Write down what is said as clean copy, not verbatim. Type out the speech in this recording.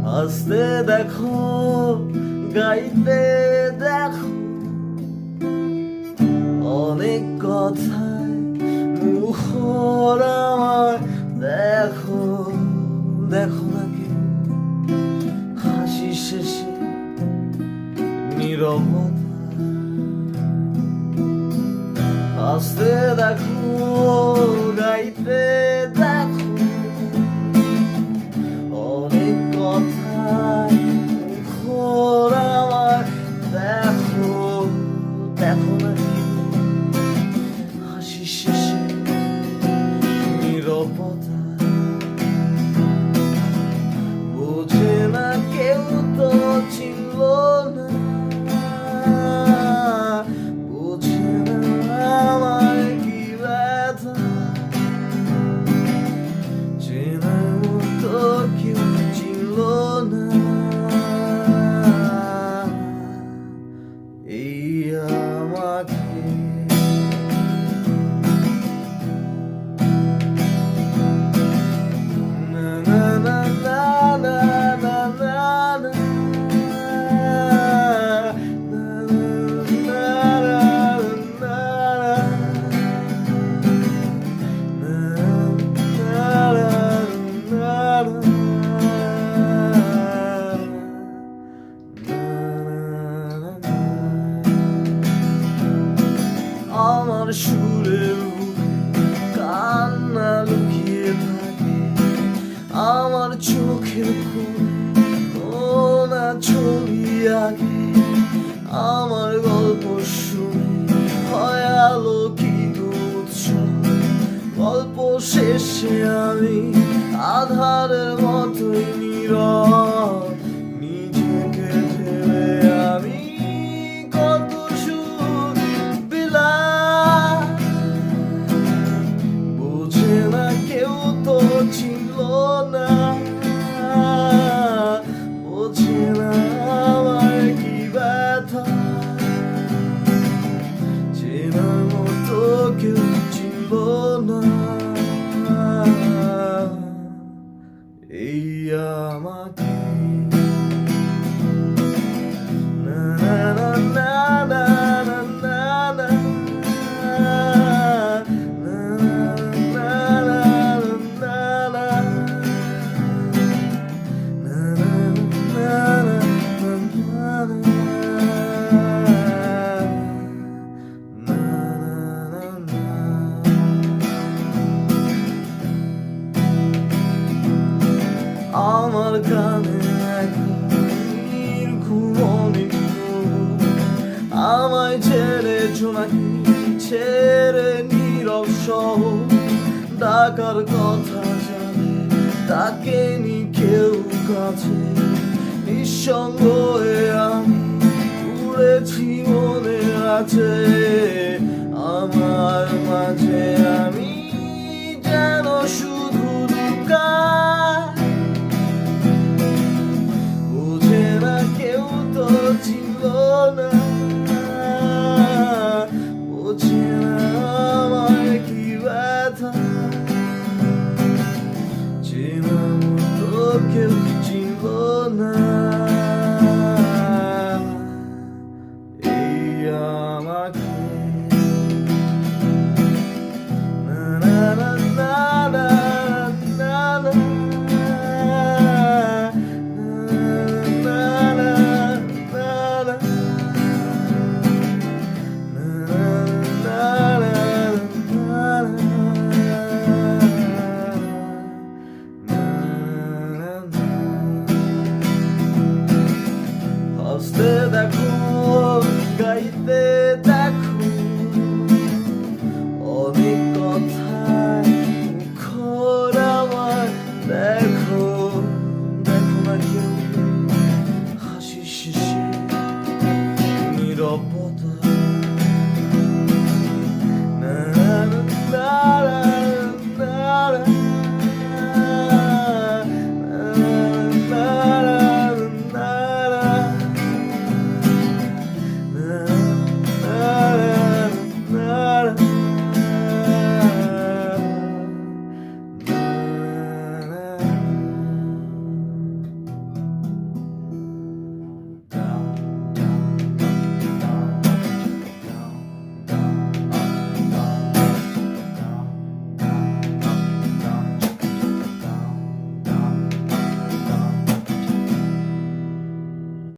হাসতে দেখো, গাইতে দেখো, অনেক কথায় মুখর আমার। দেখো দেখো না কেউ হাসি শেষে নীরবতা। হাসতে দেখো, গাইতে দেখো, অনেক কথায় মুখর আমার। দেখো দেখো না কেউ হাসি শেষে নীরবতা। বোঝে না কেউ তো চিনল না, বোঝে না আমার কি ব্যথা। চেনার মতো কেউ চিনল না এই আমাকে। আমার সুরের কান্না লুকিয়ে থাকে, আমার চোখের কোণে ছবি আঁকে। আমার গল্প শুনে হয় আলোকিত উৎসব, গল্প শেষে আমি আধারের মতোই নীরব। নিজেকে ভেবে আমি কত সুর বিলাম, বোঝে না কেউ তো চিনল না, বোঝে না আমার কি ব্যথা। চেনার মতো কেউ চিনল না এই আমাকে। না না না না না না না আমার কানে ঘুমনি, আমায় ছেড়ে জোনাকি ছেড়ে নীরব সহ ডাকার কথা জানে, তাকে নি কেউ কাছে। নিঃসঙ্গ হয়ে আমি উড়েছি মনে আছে আমার মাঝে। আমি যেন শুধু লুকাই, বোঝে না কেউ তো চিনল না, বোঝে না আমার কি ব্যথা। চেনার মতো কেউ চিনল না।